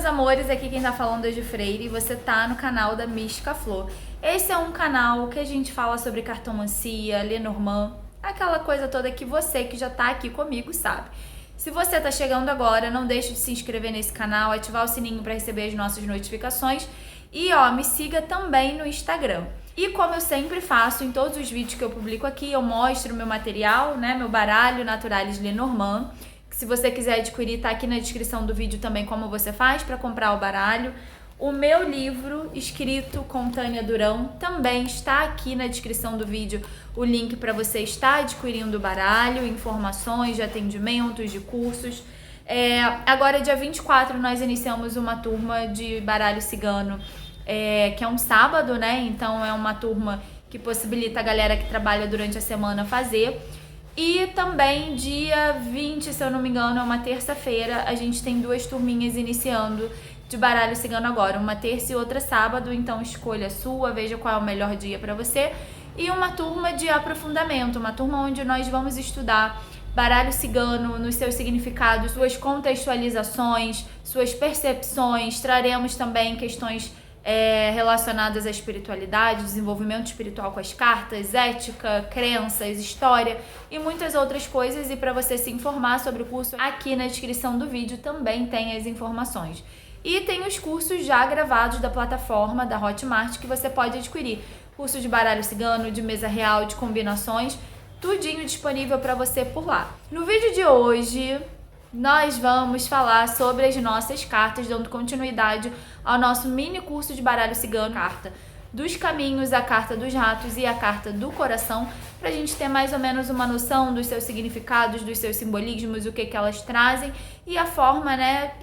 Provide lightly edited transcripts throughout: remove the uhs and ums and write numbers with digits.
meus amores, aqui quem tá falando é de Freire e você tá no canal da Mística Flor. Esse é um canal que a gente fala sobre cartomancia, Lenormand, aquela coisa toda que você que já tá aqui comigo sabe. Se você tá chegando agora, não deixe de se inscrever nesse canal, ativar o sininho para receber as nossas notificações e me siga também no Instagram. E como eu sempre faço em todos os vídeos que eu publico aqui, eu mostro meu material, né, meu baralho Naturalis Lenormand. Se você quiser adquirir, tá aqui na descrição do vídeo também como você faz para comprar o baralho. O meu livro, escrito com Tânia Durão, também está aqui na descrição do vídeo, o link para você estar adquirindo o baralho, informações de atendimentos, de cursos. Agora, dia 24, nós iniciamos uma turma de baralho cigano, que é um sábado, né? Então, é uma turma que possibilita a galera que trabalha durante a semana fazer. E também dia 20, se eu não me engano, é uma terça-feira, a gente tem 2 turminhas iniciando de baralho cigano agora, uma terça e outra sábado, então escolha a sua, veja qual é o melhor dia para você. E uma turma de aprofundamento, uma turma onde nós vamos estudar baralho cigano nos seus significados, suas contextualizações, suas percepções. Traremos também questões relacionadas à espiritualidade, desenvolvimento espiritual com as cartas, ética, crenças, história e muitas outras coisas. E para você se informar sobre o curso, aqui na descrição do vídeo também tem as informações. E tem os cursos já gravados da plataforma da Hotmart que você pode adquirir. Curso de baralho cigano, de mesa real, de combinações, tudinho disponível para você por lá. No vídeo de hoje, nós vamos falar sobre as nossas cartas, dando continuidade ao nosso mini curso de baralho cigano, carta dos caminhos, a carta dos ratos e a carta do coração, pra gente ter mais ou menos uma noção dos seus significados, dos seus simbolismos, o que elas trazem e a forma, né,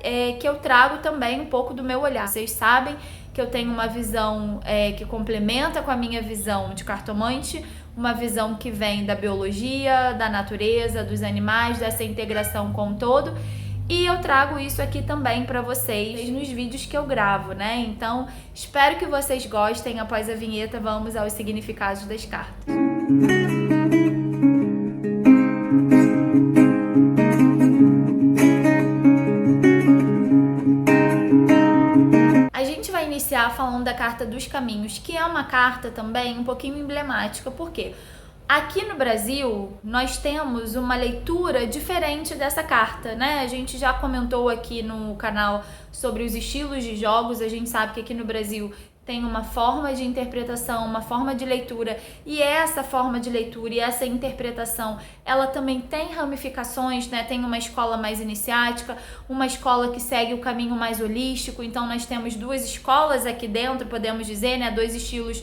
que eu trago também um pouco do meu olhar. Vocês sabem que eu tenho uma visão que complementa com a minha visão de cartomante, uma visão que vem da biologia, da natureza, dos animais, dessa integração com o todo. E eu trago isso aqui também para vocês nos vídeos que eu gravo, né? Então, espero que vocês gostem. Após a vinheta, vamos aos significados das cartas. A gente vai iniciar falando da carta dos caminhos, que é uma carta também um pouquinho emblemática, porque aqui no Brasil, nós temos uma leitura diferente dessa carta, né? A gente já comentou aqui no canal sobre os estilos de jogos, a gente sabe que aqui no Brasil tem uma forma de interpretação, uma forma de leitura, e essa forma de leitura e essa interpretação, ela também tem ramificações, né? Tem uma escola mais iniciática, uma escola que segue o caminho mais holístico, então nós temos 2 escolas aqui dentro, podemos dizer, né? 2 estilos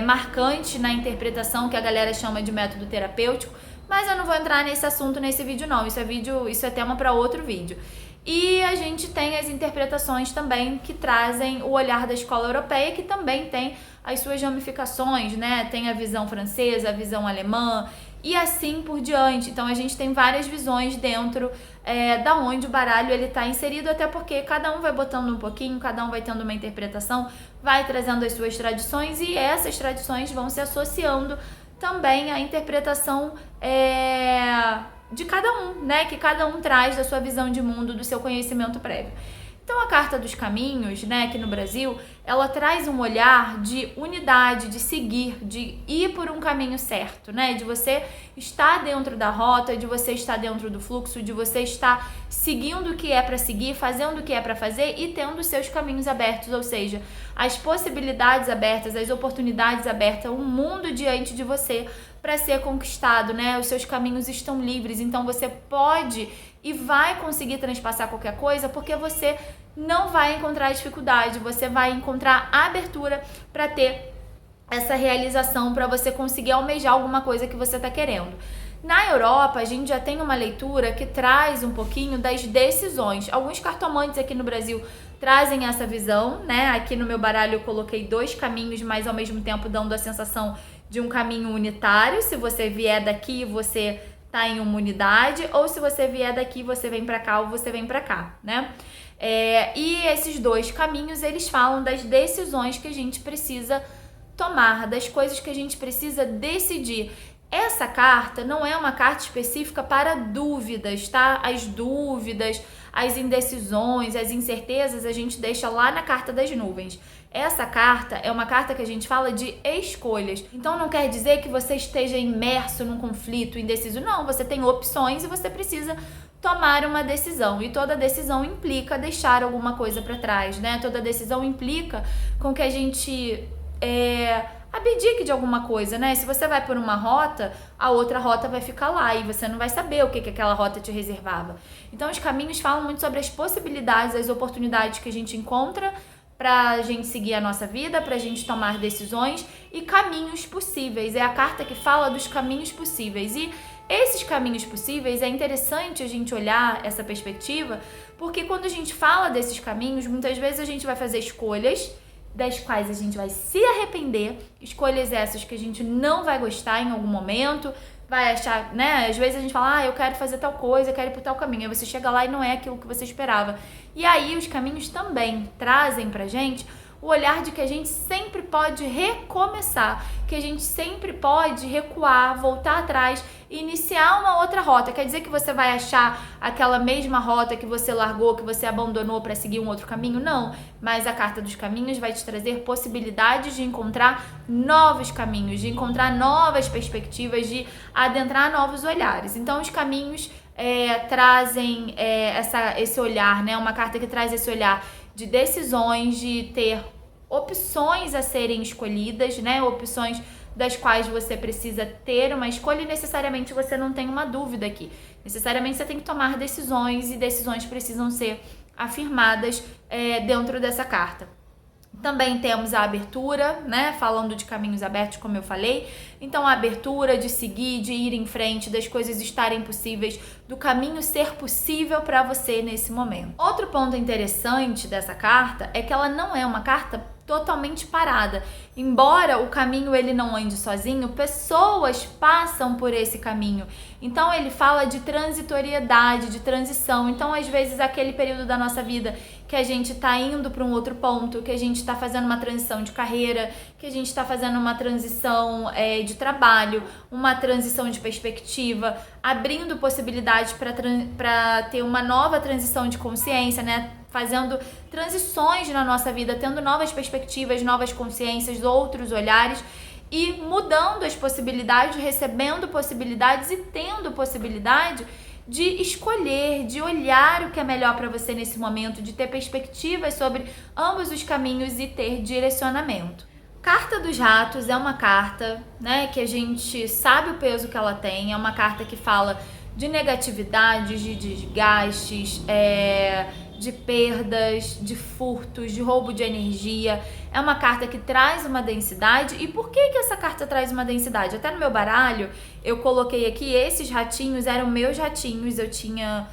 marcante na interpretação, que a galera chama de método terapêutico, mas eu não vou entrar nesse assunto nesse vídeo não, isso é tema para outro vídeo. E a gente tem as interpretações também que trazem o olhar da escola europeia, que também tem as suas ramificações, né? Tem a visão francesa, a visão alemã e assim por diante. Então a gente tem várias visões dentro da onde o baralho ele está inserido, até porque cada um vai botando um pouquinho, cada um vai tendo uma interpretação, vai trazendo as suas tradições e essas tradições vão se associando também à interpretação de cada um, né? Que cada um traz da sua visão de mundo, do seu conhecimento prévio. Então a carta dos caminhos, né, aqui no Brasil, ela traz um olhar de unidade, de seguir, de ir por um caminho certo, né, de você estar dentro da rota, de você estar dentro do fluxo, de você estar seguindo o que é para seguir, fazendo o que é para fazer e tendo os seus caminhos abertos, ou seja, as possibilidades abertas, as oportunidades abertas, um mundo diante de você para ser conquistado, né? Os seus caminhos estão livres, então você pode e vai conseguir transpassar qualquer coisa, porque você não vai encontrar dificuldade, você vai encontrar abertura para ter essa realização, para você conseguir almejar alguma coisa que você está querendo. Na Europa, a gente já tem uma leitura que traz um pouquinho das decisões. Alguns cartomantes aqui no Brasil trazem essa visão, né? Aqui no meu baralho eu coloquei 2 caminhos, mas ao mesmo tempo dando a sensação de um caminho unitário. Se você vier daqui, você tá em uma unidade, ou se você vier daqui, você vem para cá ou você vem para cá, né? E esses 2 caminhos, eles falam das decisões que a gente precisa tomar, das coisas que a gente precisa decidir. Essa carta não é uma carta específica para dúvidas, tá? As dúvidas, as indecisões, as incertezas a gente deixa lá na carta das nuvens. Essa carta é uma carta que a gente fala de escolhas. Então não quer dizer que você esteja imerso num conflito, indeciso. Não, você tem opções e você precisa tomar uma decisão. E toda decisão implica deixar alguma coisa para trás, né? Toda decisão implica com que a gente abdique de alguma coisa, né? Se você vai por uma rota, a outra rota vai ficar lá e você não vai saber o que aquela rota te reservava. Então os caminhos falam muito sobre as possibilidades, as oportunidades que a gente encontra pra gente seguir a nossa vida, pra gente tomar decisões e caminhos possíveis. É a carta que fala dos caminhos possíveis. E esses caminhos possíveis, é interessante a gente olhar essa perspectiva, porque quando a gente fala desses caminhos, muitas vezes a gente vai fazer escolhas das quais a gente vai se arrepender, escolhas essas que a gente não vai gostar em algum momento, vai achar, né? Às vezes a gente fala, eu quero fazer tal coisa, eu quero ir por tal caminho, aí você chega lá e não é aquilo que você esperava. E aí os caminhos também trazem pra gente o olhar de que a gente sempre pode recomeçar, que a gente sempre pode recuar, voltar atrás e iniciar uma outra rota. Quer dizer que você vai achar aquela mesma rota que você largou, que você abandonou para seguir um outro caminho? Não, mas a carta dos caminhos vai te trazer possibilidades de encontrar novos caminhos, de encontrar novas perspectivas, de adentrar novos olhares. Então os caminhos trazem esse olhar, né? Uma carta que traz esse olhar de decisões, de ter opções a serem escolhidas, né? Opções das quais você precisa ter uma escolha e necessariamente você não tem uma dúvida aqui. Necessariamente você tem que tomar decisões e decisões precisam ser afirmadas dentro dessa carta. Também temos a abertura, né? Falando de caminhos abertos, como eu falei. Então, a abertura de seguir, de ir em frente, das coisas estarem possíveis, do caminho ser possível para você nesse momento. Outro ponto interessante dessa carta é que ela não é uma carta totalmente parada. Embora o caminho ele não ande sozinho, pessoas passam por esse caminho. Então ele fala de transitoriedade, de transição. Então às vezes aquele período da nossa vida que a gente está indo para um outro ponto, que a gente está fazendo uma transição de carreira, que a gente está fazendo uma transição de trabalho, uma transição de perspectiva, abrindo possibilidades para ter uma nova transição de consciência, né? Fazendo transições na nossa vida, tendo novas perspectivas, novas consciências, outros olhares e mudando as possibilidades, recebendo possibilidades e tendo possibilidade de escolher, de olhar o que é melhor para você nesse momento, de ter perspectivas sobre ambos os caminhos e ter direcionamento. Carta dos Ratos é uma carta, né, que a gente sabe o peso que ela tem, é uma carta que fala de negatividades, de desgastes, de perdas, de furtos, de roubo de energia. É uma carta que traz uma densidade. E por que essa carta traz uma densidade? Até no meu baralho, eu coloquei aqui, esses ratinhos eram meus ratinhos. Eu tinha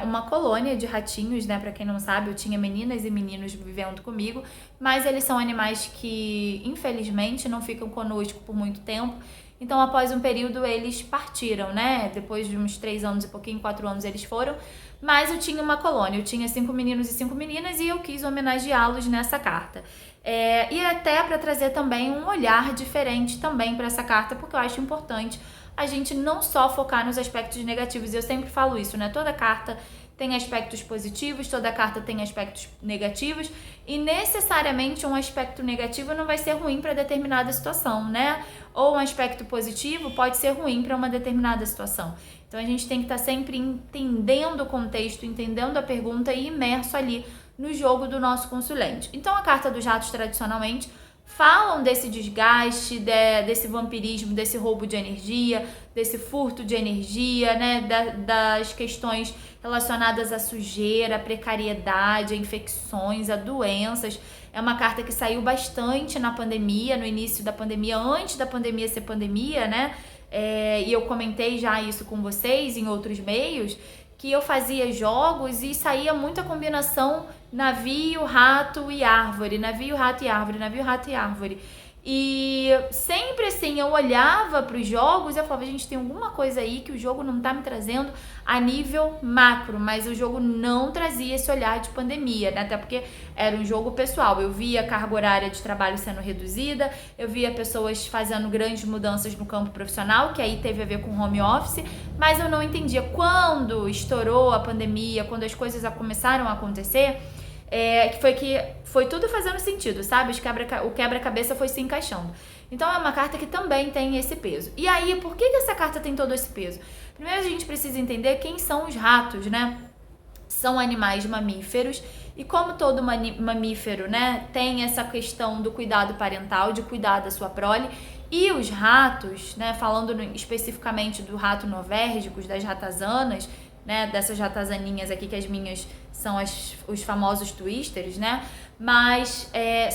uma colônia de ratinhos, né? Pra quem não sabe, eu tinha meninas e meninos vivendo comigo. Mas eles são animais que, infelizmente, não ficam conosco por muito tempo. Então, após um período, eles partiram, né? Depois de uns 3 anos e pouquinho, 4 anos, eles foram. Mas eu tinha uma colônia, eu tinha 5 meninos e 5 meninas e eu quis homenageá-los nessa carta. E até para trazer também um olhar diferente também para essa carta, porque eu acho importante a gente não só focar nos aspectos negativos. Eu sempre falo isso, né? Toda carta tem aspectos positivos, toda carta tem aspectos negativos e necessariamente um aspecto negativo não vai ser ruim para determinada situação, né? Ou um aspecto positivo pode ser ruim para uma determinada situação. Então a gente tem que estar sempre entendendo o contexto, entendendo a pergunta e imerso ali no jogo do nosso consulente. Então a carta dos ratos tradicionalmente falam desse desgaste, desse vampirismo, desse roubo de energia, desse furto de energia, né? Das questões relacionadas à sujeira, à precariedade, a infecções, a doenças. É uma carta que saiu bastante na pandemia, no início da pandemia, antes da pandemia ser pandemia, né? E eu comentei já isso com vocês em outros meios, que eu fazia jogos e saía muita combinação navio, rato e árvore, navio, rato e árvore, navio, rato e árvore. E sempre assim, eu olhava para os jogos e eu falava, gente, tem alguma coisa aí que o jogo não tá me trazendo a nível macro, mas o jogo não trazia esse olhar de pandemia, né? Até porque era um jogo pessoal. Eu via a carga horária de trabalho sendo reduzida, eu via pessoas fazendo grandes mudanças no campo profissional, que aí teve a ver com home office, mas eu não entendia quando estourou a pandemia, quando as coisas começaram a acontecer. Que foi tudo fazendo sentido, sabe? O quebra-cabeça foi se encaixando. Então é uma carta que também tem esse peso. E aí, por que essa carta tem todo esse peso? Primeiro a gente precisa entender quem são os ratos, né? São animais mamíferos e como todo mamífero, né, tem essa questão do cuidado parental, de cuidar da sua prole. E os ratos, né, falando especificamente do rato novérgicos, das ratazanas, né, dessas ratazaninhas aqui que as minhas são os famosos twisters, né? Mas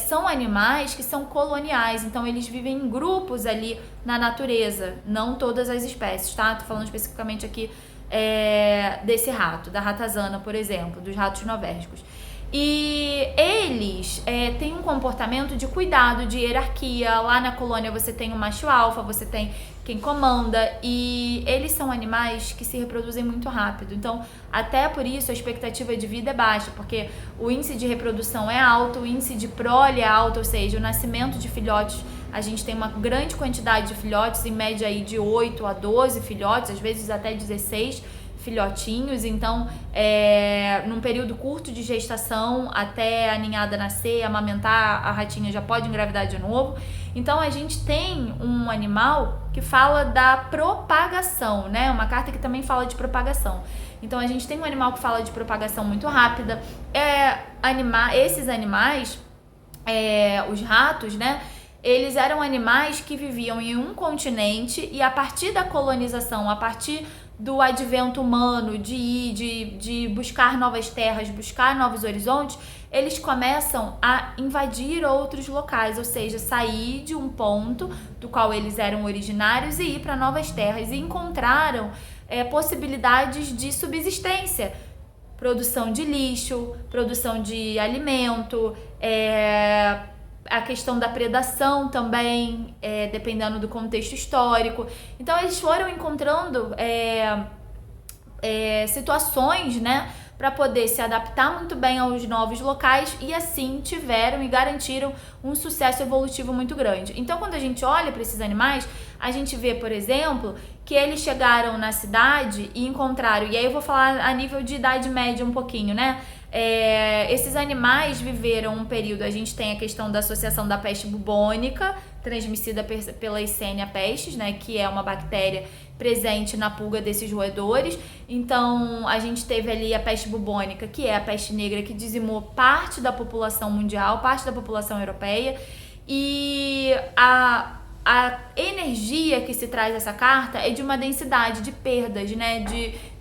são animais que são coloniais, então eles vivem em grupos ali na natureza, não todas as espécies, tá? Tô falando especificamente aqui desse rato, da ratazana, por exemplo, dos ratos novérgicos. E eles têm um comportamento de cuidado, de hierarquia. Lá na colônia você tem o macho alfa, você tem quem comanda, e eles são animais que se reproduzem muito rápido. Então, até por isso a expectativa de vida é baixa, porque o índice de reprodução é alto, o índice de prole é alto, ou seja, o nascimento de filhotes, a gente tem uma grande quantidade de filhotes, em média aí de 8 a 12 filhotes, às vezes até 16 filhotinhos. Então, num período curto de gestação, até a ninhada nascer, amamentar, a ratinha já pode engravidar de novo. Então, a gente tem um animal que fala da propagação, né? Uma carta que também fala de propagação. Então, a gente tem um animal que fala de propagação muito rápida. Esses animais, os ratos, né? Eles eram animais que viviam em um continente e a partir da colonização, a partir do advento humano, de buscar novas terras, buscar novos horizontes, eles começam a invadir outros locais, ou seja, sair de um ponto do qual eles eram originários e ir para novas terras, e encontraram possibilidades de subsistência, produção de lixo, produção de alimento, a questão da predação também, dependendo do contexto histórico. Então eles foram encontrando situações, né, para poder se adaptar muito bem aos novos locais, e assim tiveram e garantiram um sucesso evolutivo muito grande. Então, quando a gente olha para esses animais, a gente vê, por exemplo, que eles chegaram na cidade e encontraram, e aí eu vou falar a nível de idade média um pouquinho, né? Esses animais viveram um período, a gente tem a questão da associação da peste bubônica, transmitida pela Yersinia pestis, né, que é uma bactéria presente na pulga desses roedores. Então, a gente teve ali a peste bubônica, que é a peste negra, que dizimou parte da população mundial, parte da população europeia, e a energia que se traz dessa carta é de uma densidade de perdas, né,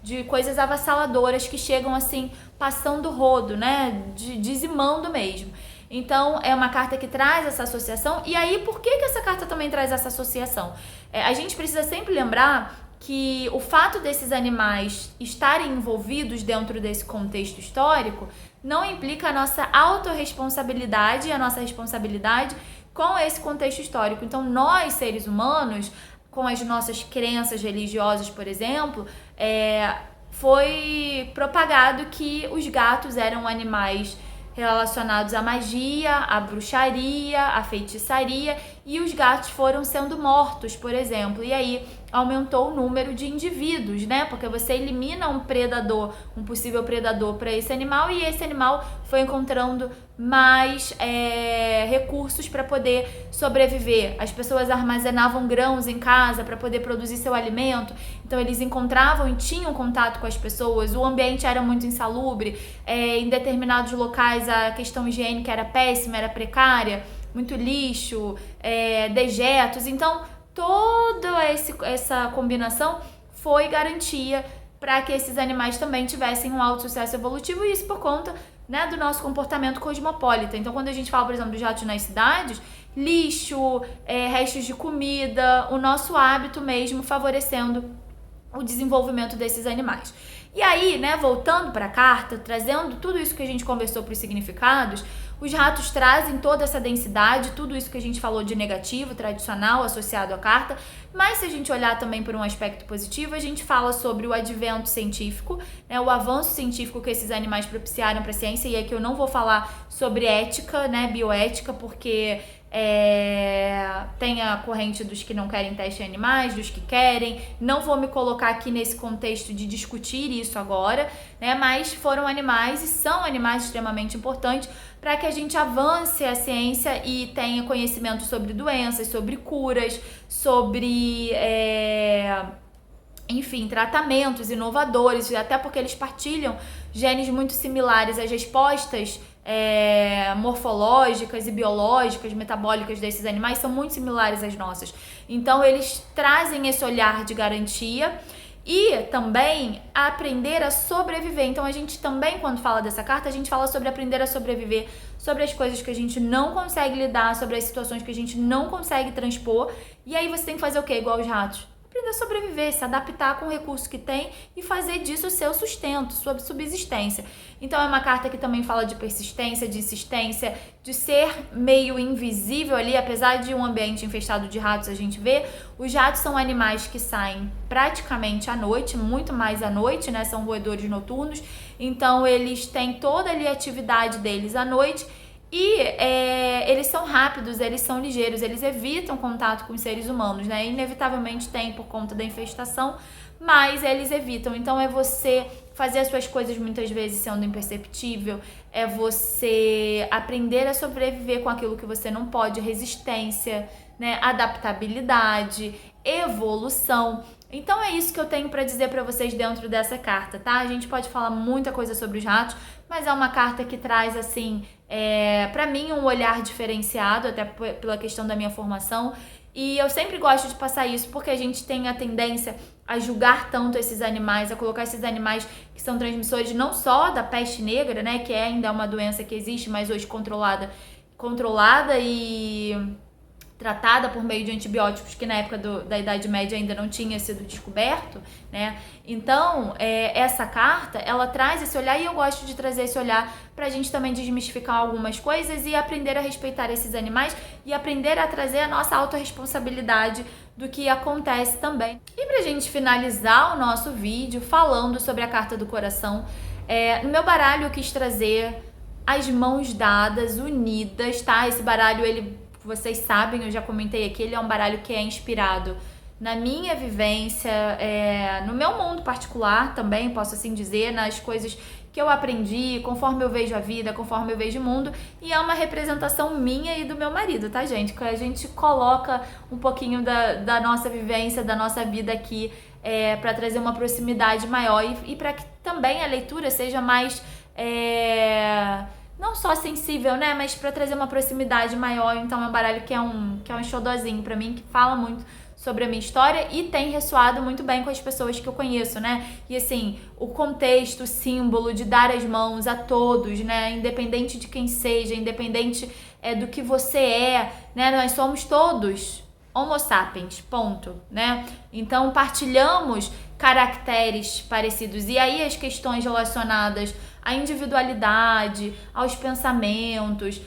de coisas avassaladoras que chegam assim, passando o rodo, né, dizimando mesmo. Então, é uma carta que traz essa associação. E aí, por que essa carta também traz essa associação? A gente precisa sempre lembrar que o fato desses animais estarem envolvidos dentro desse contexto histórico não implica a nossa autorresponsabilidade e a nossa responsabilidade com esse contexto histórico. Então, nós, seres humanos, com as nossas crenças religiosas, por exemplo, foi propagado que os gatos eram animais relacionados à magia, à bruxaria, à feitiçaria, e os gatos foram sendo mortos, por exemplo, e aí aumentou o número de indivíduos, né? Porque você elimina um predador, um possível predador para esse animal, e esse animal foi encontrando mais recursos para poder sobreviver. As pessoas armazenavam grãos em casa para poder produzir seu alimento, então eles encontravam e tinham contato com as pessoas, o ambiente era muito insalubre, em determinados locais a questão higiênica era péssima, era precária, muito lixo, dejetos. Então toda essa combinação foi garantia para que esses animais também tivessem um alto sucesso evolutivo, e isso por conta, né, do nosso comportamento cosmopolita. Então, quando a gente fala, por exemplo, dos ratos nas cidades, lixo, restos de comida, o nosso hábito mesmo favorecendo o desenvolvimento desses animais. E aí, né, voltando para a carta, trazendo tudo isso que a gente conversou para os significados, os ratos trazem toda essa densidade, tudo isso que a gente falou de negativo, tradicional, associado à carta, mas se a gente olhar também por um aspecto positivo, a gente fala sobre o advento científico, né, o avanço científico que esses animais propiciaram para a ciência, e aqui eu não vou falar sobre ética, né, bioética, porque tem a corrente dos que não querem teste em animais, dos que querem. Não vou me colocar aqui nesse contexto de discutir isso agora, né? Mas foram animais e são animais extremamente importantes para que a gente avance a ciência e tenha conhecimento sobre doenças, sobre curas, sobre enfim, tratamentos inovadores, até porque eles partilham genes muito similares. As respostas morfológicas e biológicas, metabólicas desses animais são muito similares às nossas. Então eles trazem esse olhar de garantia e também aprender a sobreviver. Então a gente também, quando fala dessa carta, a gente fala sobre aprender a sobreviver, sobre as coisas que a gente não consegue lidar, sobre as situações que a gente não consegue transpor. E aí você tem que fazer o quê? Igual os ratos. Aprender a sobreviver, se adaptar com o recurso que tem e fazer disso o seu sustento, sua subsistência. Então é uma carta que também fala de persistência, de insistência, de ser meio invisível ali, apesar de um ambiente infestado de ratos a gente vê. Os ratos são animais que saem praticamente à noite, muito mais à noite, né? São roedores noturnos, então eles têm toda ali a atividade deles à noite. E eles são rápidos, eles são ligeiros, eles evitam contato com os seres humanos, né? Inevitavelmente tem por conta da infestação, mas eles evitam. Então é você fazer as suas coisas muitas vezes sendo imperceptível, é você aprender a sobreviver com aquilo que você não pode, resistência, né? Adaptabilidade, evolução. Então é isso que eu tenho para dizer para vocês dentro dessa carta, tá? A gente pode falar muita coisa sobre os ratos, mas é uma carta que traz, assim, para mim um olhar diferenciado, até pela questão da minha formação. E eu sempre gosto de passar isso porque a gente tem a tendência a julgar tanto esses animais, a colocar esses animais que são transmissores não só da peste negra, né, que ainda uma doença que existe, mas hoje controlada e tratada por meio de antibióticos que na época da Idade Média ainda não tinha sido descoberto, né? Então, essa carta, ela traz esse olhar e eu gosto de trazer esse olhar pra gente também desmistificar algumas coisas e aprender a respeitar esses animais e aprender a trazer a nossa autorresponsabilidade do que acontece também. E pra gente finalizar o nosso vídeo falando sobre a carta do coração, no meu baralho eu quis trazer as mãos dadas, unidas, tá? Esse baralho, vocês sabem, eu já comentei aqui, ele é um baralho que é inspirado na minha vivência, no meu mundo particular também, posso assim dizer, nas coisas que eu aprendi, conforme eu vejo a vida, conforme eu vejo o mundo, e é uma representação minha e do meu marido, tá, gente? Que a gente coloca um pouquinho da nossa vivência, da nossa vida aqui, para trazer uma proximidade maior e para que também a leitura seja mais não só sensível, né, mas para trazer uma proximidade maior. Então é um baralho que é um xodózinho para mim, que fala muito sobre a minha história e tem ressoado muito bem com as pessoas que eu conheço, né? E assim, o contexto, o símbolo de dar as mãos a todos, né, independente de quem seja, independente do que você né? Nós somos todos Homo sapiens, ponto, né? Então partilhamos caracteres parecidos e aí as questões relacionadas à individualidade, aos pensamentos,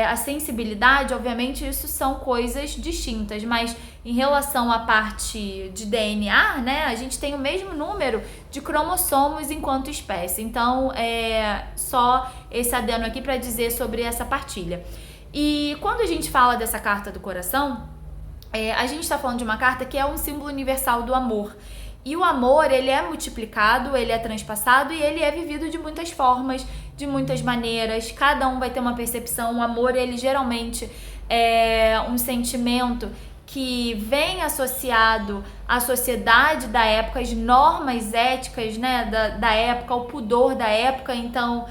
a sensibilidade, obviamente isso são coisas distintas, mas em relação à parte de DNA, né, a gente tem o mesmo número de cromossomos enquanto espécie. Então, só esse adendo aqui para dizer sobre essa partilha. E quando a gente fala dessa carta do coração, a gente está falando de uma carta que é um símbolo universal do amor. E o amor, ele é multiplicado, ele é transpassado e ele é vivido de muitas formas, de muitas maneiras. Cada um vai ter uma percepção. O amor, ele geralmente é um sentimento que vem associado à sociedade da época, às normas éticas, né, da época, ao pudor da época. Então,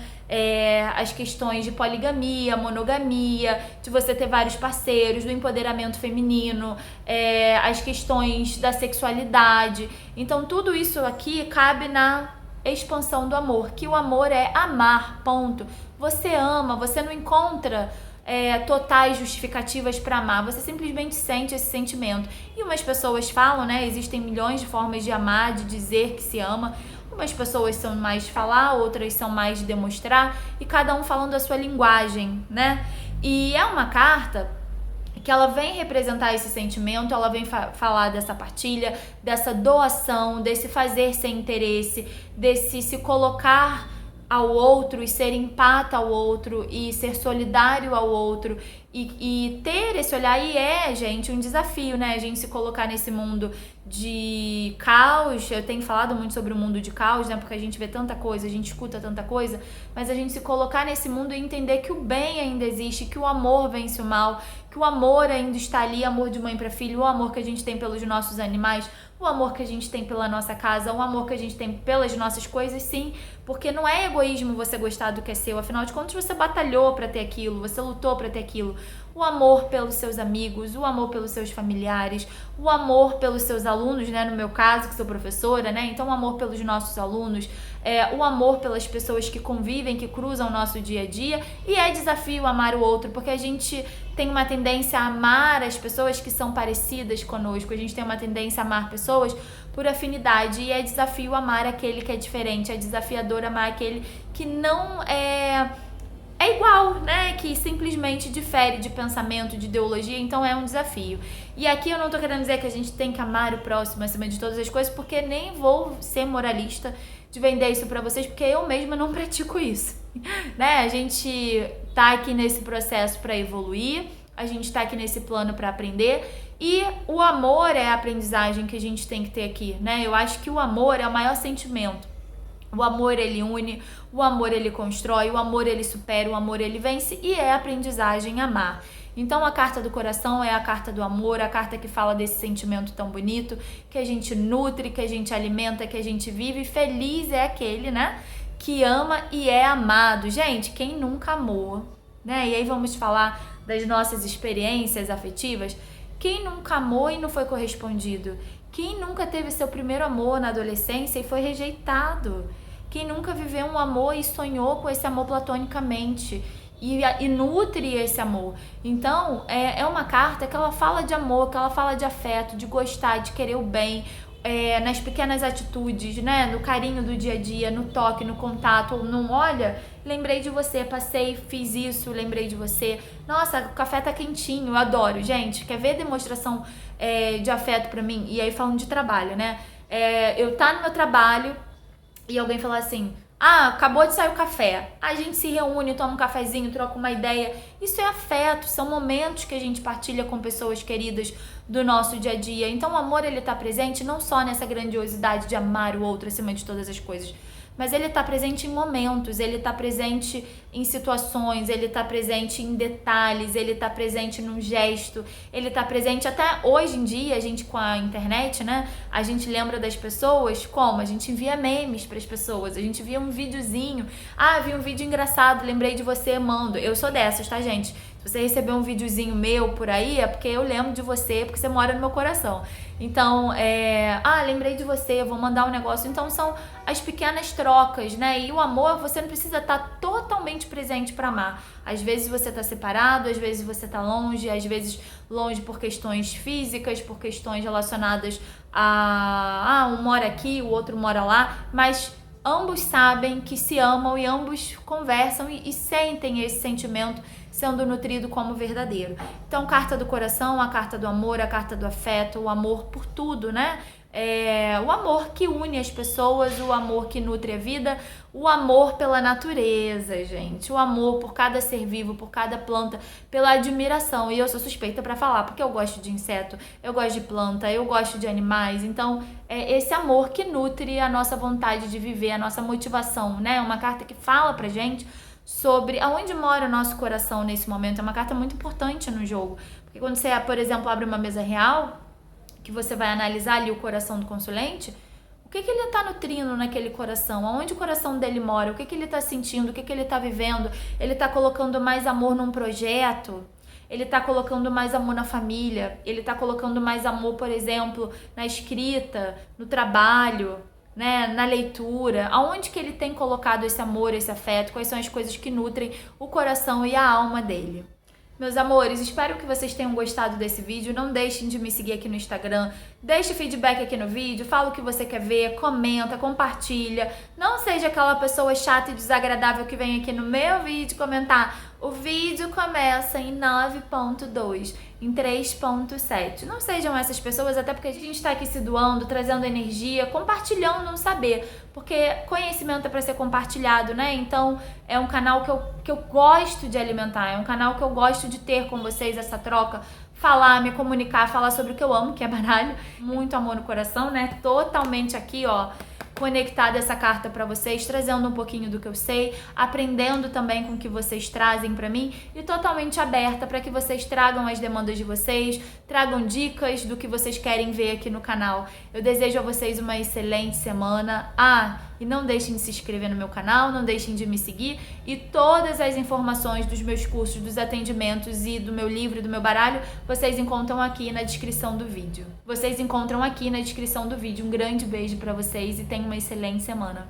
as questões de poligamia, monogamia, de você ter vários parceiros, do empoderamento feminino, as questões da sexualidade. Então tudo isso aqui cabe na expansão do amor, que o amor é amar, ponto. Você ama, você não encontra totais justificativas para amar, você simplesmente sente esse sentimento. E umas pessoas falam, né, existem milhões de formas de amar, de dizer que se ama. Umas pessoas são mais de falar, outras são mais de demonstrar, e cada um falando a sua linguagem, né? E é uma carta que ela vem representar esse sentimento, ela vem falar dessa partilha, dessa doação, desse fazer sem interesse, desse se colocar ao outro e ser empata ao outro e ser solidário ao outro e ter esse olhar. E gente, um desafio, né? A gente se colocar nesse mundo de caos. Eu tenho falado muito sobre o mundo de caos, né? Porque a gente vê tanta coisa, a gente escuta tanta coisa, mas a gente se colocar nesse mundo e entender que o bem ainda existe, que o amor vence o mal, que o amor ainda está ali, amor de mãe para filho, o amor que a gente tem pelos nossos animais, o amor que a gente tem pela nossa casa, o amor que a gente tem pelas nossas coisas, sim, porque não é egoísmo você gostar do que é seu, afinal de contas você batalhou para ter aquilo, você lutou para ter aquilo. O amor pelos seus amigos, o amor pelos seus familiares, o amor pelos seus alunos, né, no meu caso, que sou professora, né, então o amor pelos nossos alunos, o amor pelas pessoas que convivem, que cruzam o nosso dia a dia, e é desafio amar o outro, porque a gente tem uma tendência a amar as pessoas que são parecidas conosco, a gente tem uma tendência a amar pessoas por afinidade, e é desafio amar aquele que é diferente, é desafiador amar aquele que não é igual, né? Que simplesmente difere de pensamento, de ideologia, então é um desafio. E aqui eu não tô querendo dizer que a gente tem que amar o próximo acima de todas as coisas, porque nem vou ser moralista de vender isso pra vocês, porque eu mesma não pratico isso, né? A gente tá aqui nesse processo pra evoluir, a gente tá aqui nesse plano pra aprender, e o amor é a aprendizagem que a gente tem que ter aqui, né? Eu acho que o amor é o maior sentimento. O amor, ele une, o amor, ele constrói, o amor, ele supera, o amor, ele vence, e é a aprendizagem amar. Então a carta do coração é a carta do amor, a carta que fala desse sentimento tão bonito, que a gente nutre, que a gente alimenta, que a gente vive. Feliz é aquele, né, que ama e é amado. Gente, quem nunca amou, né? E aí vamos falar das nossas experiências afetivas. Quem nunca amou e não foi correspondido? Quem nunca teve seu primeiro amor na adolescência e foi rejeitado? Quem nunca viveu um amor e sonhou com esse amor platonicamente e nutre esse amor? Então, é uma carta que ela fala de amor, que ela fala de afeto, de gostar, de querer o bem, nas pequenas atitudes, né? No carinho do dia a dia, no toque, no contato, no olha, lembrei de você, passei, fiz isso, lembrei de você. Nossa, o café tá quentinho, eu adoro. Gente, quer ver demonstração de afeto pra mim? E aí falando de trabalho, né? Eu tá no meu trabalho e alguém falar assim: ah, acabou de sair o café. A gente se reúne, toma um cafezinho, troca uma ideia. Isso é afeto, são momentos que a gente partilha com pessoas queridas do nosso dia a dia. Então o amor, ele tá presente não só nessa grandiosidade de amar o outro acima de todas as coisas, mas ele tá presente em momentos, ele tá presente em situações, ele tá presente em detalhes, ele tá presente num gesto, ele tá presente até hoje em dia, a gente com a internet, né? A gente lembra das pessoas como? A gente envia memes pras pessoas, a gente via um videozinho, vi um vídeo engraçado, lembrei de você, mando. Eu sou dessas, tá, gente? Se você recebeu um videozinho meu por aí, é porque eu lembro de você, porque você mora no meu coração. Então, lembrei de você, vou mandar um negócio. Então, são as pequenas trocas, né? E o amor, você não precisa estar totalmente presente para amar. Às vezes você tá separado, às vezes você tá longe, às vezes longe por questões físicas, por questões relacionadas um mora aqui, o outro mora lá, mas ambos sabem que se amam e ambos conversam e sentem esse sentimento sendo nutrido como verdadeiro. Então, carta do coração, a carta do amor, a carta do afeto, o amor por tudo, né? O amor que une as pessoas, o amor que nutre a vida, o amor pela natureza, gente, o amor por cada ser vivo, por cada planta, pela admiração. E eu sou suspeita pra falar, porque eu gosto de inseto, eu gosto de planta, eu gosto de animais. Então, é esse amor que nutre a nossa vontade de viver, a nossa motivação, né? Uma carta que fala pra gente sobre aonde mora o nosso coração nesse momento. É uma carta muito importante no jogo, porque quando você, por exemplo, abre uma mesa real, que você vai analisar ali o coração do consulente, o que ele está nutrindo naquele coração? Aonde o coração dele mora? O que ele está sentindo? O que ele está vivendo? Ele está colocando mais amor num projeto? Ele está colocando mais amor na família? Ele está colocando mais amor, por exemplo, na escrita, no trabalho, né, na leitura? Aonde que ele tem colocado esse amor, esse afeto? Quais são as coisas que nutrem o coração e a alma dele? Meus amores, espero que vocês tenham gostado desse vídeo. Não deixem de me seguir aqui no Instagram. Deixe feedback aqui no vídeo. Fala o que você quer ver. Comenta, compartilha. Não seja aquela pessoa chata e desagradável que vem aqui no meu vídeo comentar: o vídeo começa em 9.2, em 3.7. Não sejam essas pessoas, até porque a gente está aqui se doando, trazendo energia, compartilhando um saber. Porque conhecimento é para ser compartilhado, né? Então é um canal que eu gosto de alimentar, é um canal que eu gosto de ter com vocês essa troca, falar, me comunicar, falar sobre o que eu amo, que é baralho. Muito amor no coração, né? Totalmente aqui, ó, conectada essa carta para vocês, trazendo um pouquinho do que eu sei, aprendendo também com o que vocês trazem para mim e totalmente aberta para que vocês tragam as demandas de vocês, tragam dicas do que vocês querem ver aqui no canal. Eu desejo a vocês uma excelente semana. E não deixem de se inscrever no meu canal, não deixem de me seguir, e todas as informações dos meus cursos, dos atendimentos e do meu livro, do meu baralho, vocês encontram aqui na descrição do vídeo. Um grande beijo pra vocês e tenham uma excelente semana.